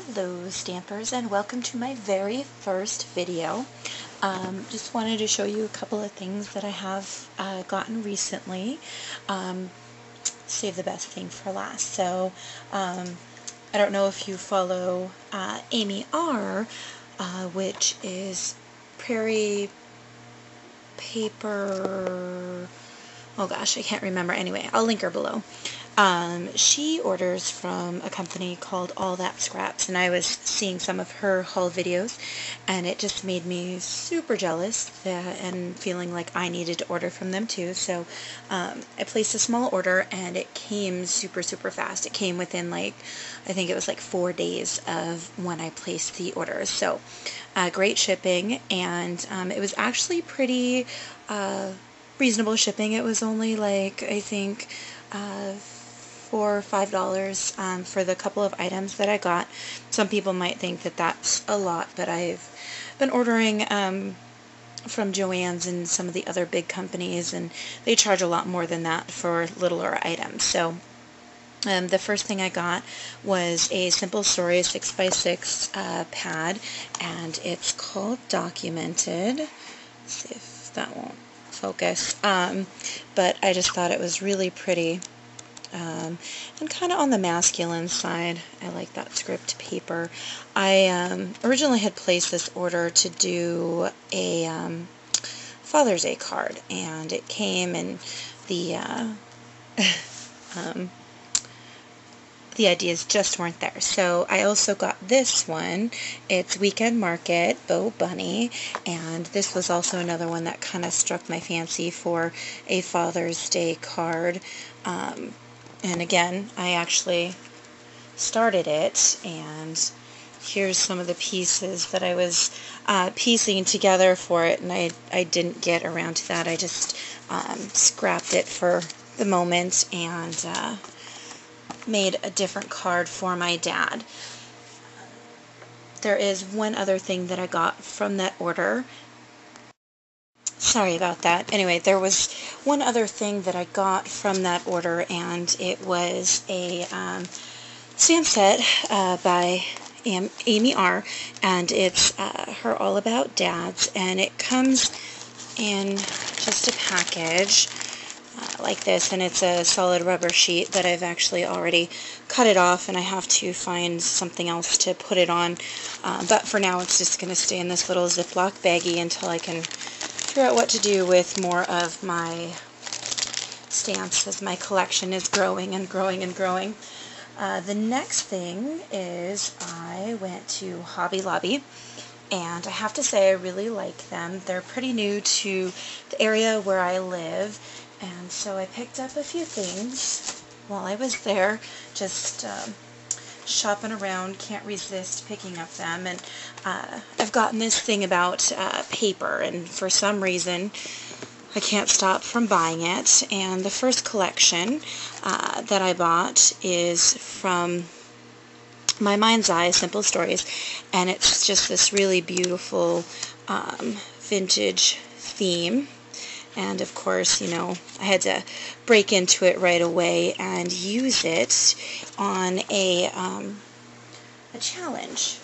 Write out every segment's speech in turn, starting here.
Hello Stampers, and welcome to my very first video. Just wanted to show you a couple of things that I have gotten recently. Save the best thing for last. So I don't know if you follow Amy R, which is Prairie Paper. Oh gosh, I can't remember. Anyway, I'll link her below. She orders from a company called All That Scraps, and I was seeing some of her haul videos, and it just made me super jealous and feeling like I needed to order from them too. So I placed a small order, and it came super fast. It came within I think it was 4 days of when I placed the order. So great shipping, and it was actually pretty reasonable shipping. It was only I think $4 or $5 for the couple of items that I got. Some people might think that that's a lot, but I've been ordering from Joann's and some of the other big companies, and they charge a lot more than that for littler items. So the first thing I got was a Simple Stories 6x6 pad, and it's called Documented. Let's see if that won't focus. But I just thought it was really pretty. And kind of on the masculine side. I like that script paper. I originally had placed this order to do a Father's Day card, and it came, and the the ideas just weren't there. So I also got this one. It's Weekend Market Bo Bunny, and this was also another one that kind of struck my fancy for a Father's Day card. And again, I actually started it, and here's some of the pieces that I was piecing together for it, and I didn't get around to that. I just scrapped it for the moment and made a different card for my dad. There is one other thing that I got from that order. Sorry about that. Anyway, there was one other thing that I got from that order, and it was a stamp set by Amy R, and it's her All About Dads, and it comes in just a package like this, and it's a solid rubber sheet that I've actually already cut it off, and I have to find something else to put it on, but for now it's just going to stay in this little Ziploc baggie until I can figure out what to do with more of my stamps as my collection is growing and growing and growing. The next thing is I went to Hobby Lobby, and I have to say I really like them. They're pretty new to the area where I live, and so I picked up a few things while I was there, just shopping around, can't resist picking up them. And I've gotten this thing about paper, and for some reason I can't stop from buying it. And the first collection that I bought is from My Mind's Eye Simple Stories, and it's just this really beautiful vintage theme. And of course, you know, I had to break into it right away and use it on a challenge.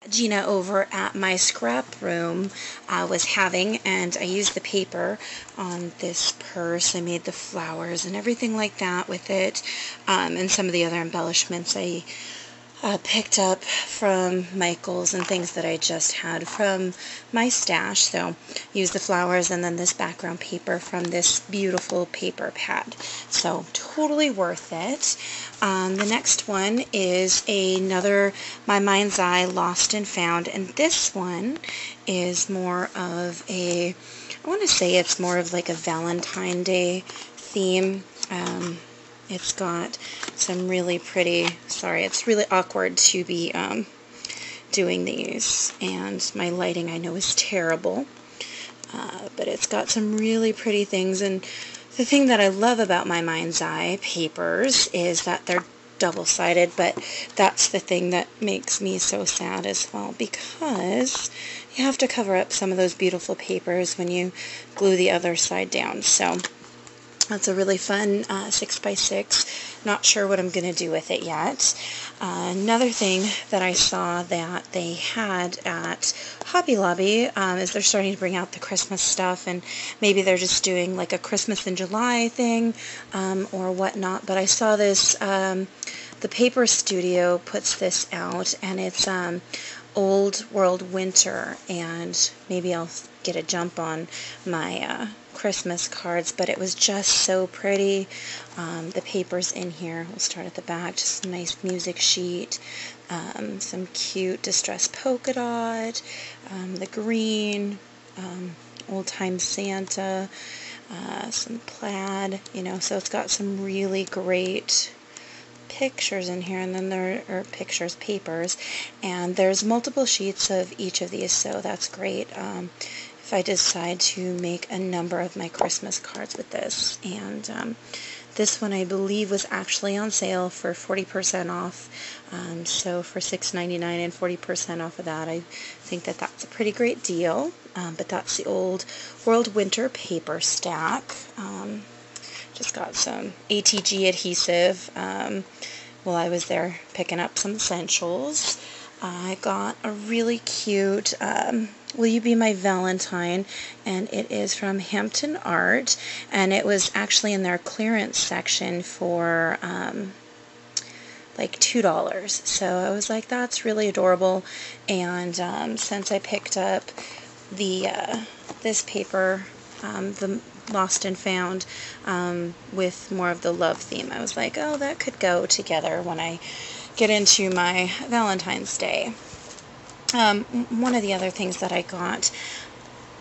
Gina over at my scrap room was having, and I used the paper on this purse. I made the flowers and everything like that with it, and some of the other embellishments I picked up from Michael's and things that I just had from my stash. So use the flowers and then this background paper from this beautiful paper pad. So totally worth it. The next one is another My Mind's Eye Lost and Found, and this one is more of a, I want to say it's more of like a Valentine Day theme. It's got some really pretty, sorry, it's really awkward to be doing these, and my lighting I know is terrible, but it's got some really pretty things. And the thing that I love about My Mind's Eye papers is that they're double-sided, but that's the thing that makes me so sad as well, because you have to cover up some of those beautiful papers when you glue the other side down. So That's a really fun 6x6. Not sure what I'm going to do with it yet. Another thing that I saw that they had at Hobby Lobby is they're starting to bring out the Christmas stuff, and maybe they're just doing like a Christmas in July thing or whatnot. But I saw this, the Paper Studio puts this out, and it's Old World Winter, and maybe I'll get a jump on my Christmas cards, but it was just so pretty. The papers in here, we'll start at the back, just a nice music sheet, some cute distressed polka dot, the green, old time Santa, some plaid, you know, so it's got some really great pictures in here, and then there are papers, and there's multiple sheets of each of these, so that's great. If I decide to make a number of my Christmas cards with this. And this one I believe was actually on sale for 40% off, so for $6.99 and 40% off of that, I think that that's a pretty great deal. But that's the Old World Winter paper stack. Just got some ATG adhesive while I was there picking up some essentials. I got a really cute Will You Be My Valentine, and it is from Hampton Art, and it was actually in their clearance section for like $2. So I was like, that's really adorable. And since I picked up the this paper, the Lost and Found, with more of the love theme, I was like, oh, that could go together when I get into my Valentine's Day. One of the other things that I got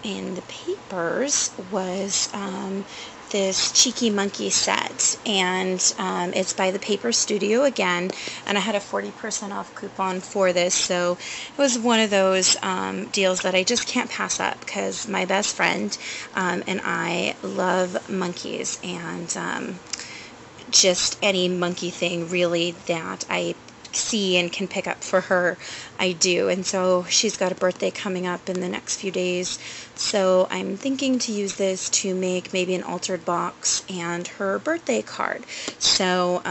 in the papers was this Cheeky Monkey set, and it's by the Paper Studio again, and I had a 40% off coupon for this, so it was one of those deals that I just can't pass up, because my best friend and I love monkeys, and just any monkey thing really that I see and can pick up for her, I do. And so she's got a birthday coming up in the next few days, so I'm thinking to use this to make maybe an altered box and her birthday card. So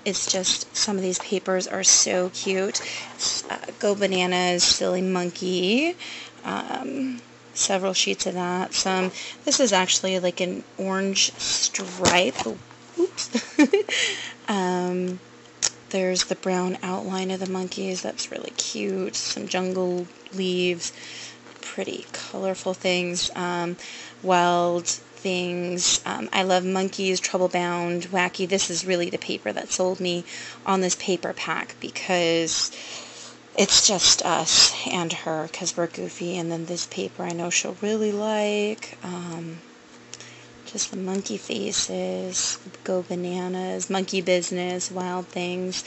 it's just, some of these papers are so cute. It's, Go Bananas, Silly Monkey, several sheets of that. This is actually like an orange stripe. Oh, oops. There's the brown outline of the monkeys. That's really cute. Some jungle leaves. Pretty colorful things. Wild things. I love monkeys, Trouble Bound, Wacky. This is really the paper that sold me on this paper pack, because it's just us and her, because we're goofy. And then this paper I know she'll really like. Just the monkey faces, Go Bananas, Monkey Business, Wild Things,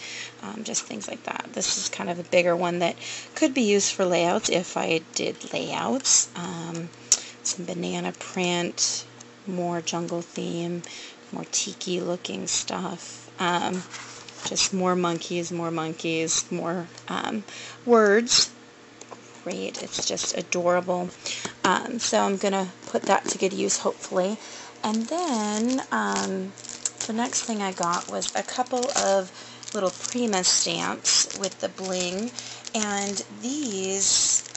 just things like that. This is kind of a bigger one that could be used for layouts if I did layouts. Some banana print, more jungle theme, more tiki looking stuff. Just more monkeys, more words. Great, it's just adorable. So I'm going to put that to good use, hopefully. And then the next thing I got was a couple of little Prima stamps with the bling, and these,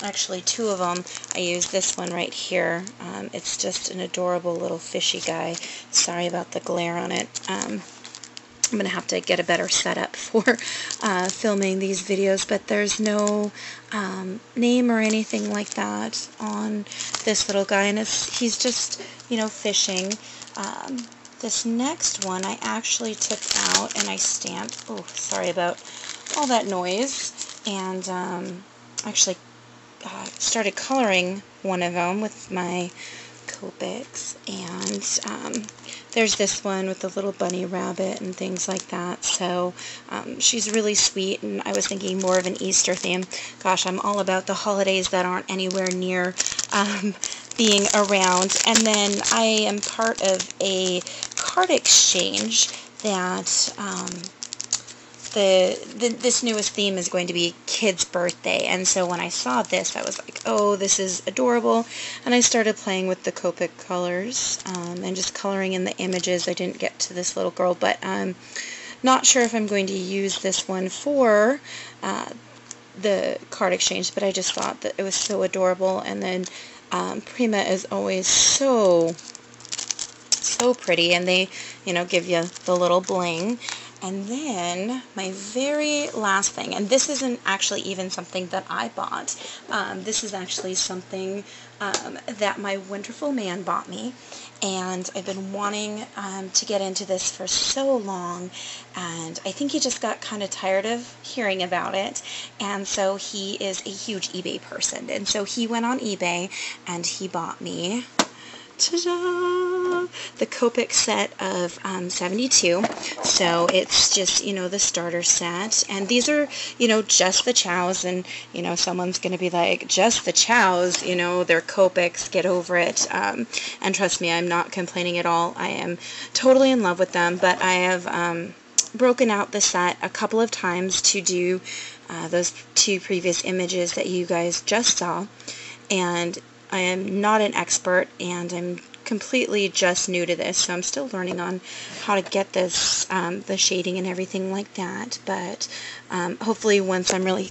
actually two of them, I used this one right here. It's just an adorable little fishy guy. Sorry about the glare on it. I'm going to have to get a better setup for filming these videos, but there's no name or anything like that on this little guy, and he's just, you know, fishing. This next one I actually took out and I stamped. Oh, sorry about all that noise. And actually started coloring one of them with my Copics, and there's this one with the little bunny rabbit and things like that. So she's really sweet, and I was thinking more of an Easter theme. Gosh, I'm all about the holidays that aren't anywhere near being around. And then I am part of a card exchange that this newest theme is going to be kid's birthday, and so when I saw this, I was like, oh, this is adorable, and I started playing with the Copic colors and just coloring in the images. I didn't get to this little girl, but I'm not sure if I'm going to use this one for the card exchange, but I just thought that it was so adorable. And then Prima is always so pretty, and they, you know, give you the little bling. And then my very last thing, and this isn't actually even something that I bought. This is actually something that my wonderful man bought me, and I've been wanting to get into this for so long, and I think he just got kind of tired of hearing about it, and so he is a huge eBay person, and so he went on eBay and he bought me, ta-da, the Copic set of 72. So it's just, you know, the starter set, and these are, you know, just the chows, and, you know, someone's going to be like, just the chows, you know, they're Copics, get over it, and trust me, I'm not complaining at all. I am totally in love with them, but I have broken out the set a couple of times to do those two previous images that you guys just saw, and I am not an expert, and I'm completely just new to this, so I'm still learning on how to get this, the shading and everything like that, but hopefully once I'm really,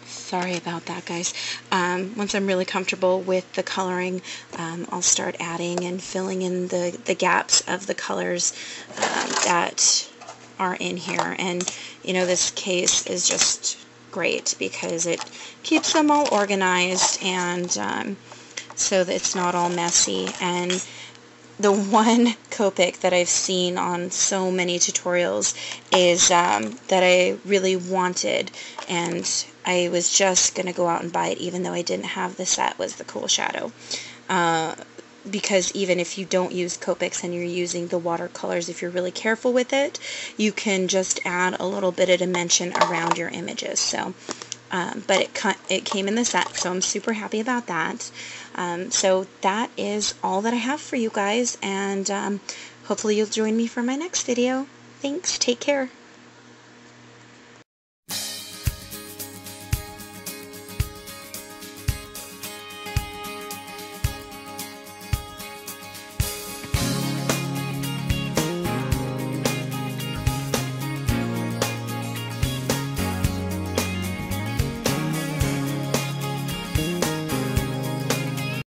sorry about that, guys, once I'm really comfortable with the coloring, I'll start adding and filling in the gaps of the colors that are in here. And, you know, this case is just great because it keeps them all organized, and so that it's not all messy. And the one Copic that I've seen on so many tutorials is that I really wanted, and I was just going to go out and buy it even though I didn't have the set, was the Cool Shadow. Because even if you don't use Copics and you're using the watercolors, if you're really careful with it, you can just add a little bit of dimension around your images. So but it came in the set, so I'm super happy about that. So that is all that I have for you guys, and hopefully you'll join me for my next video. Thanks, take care.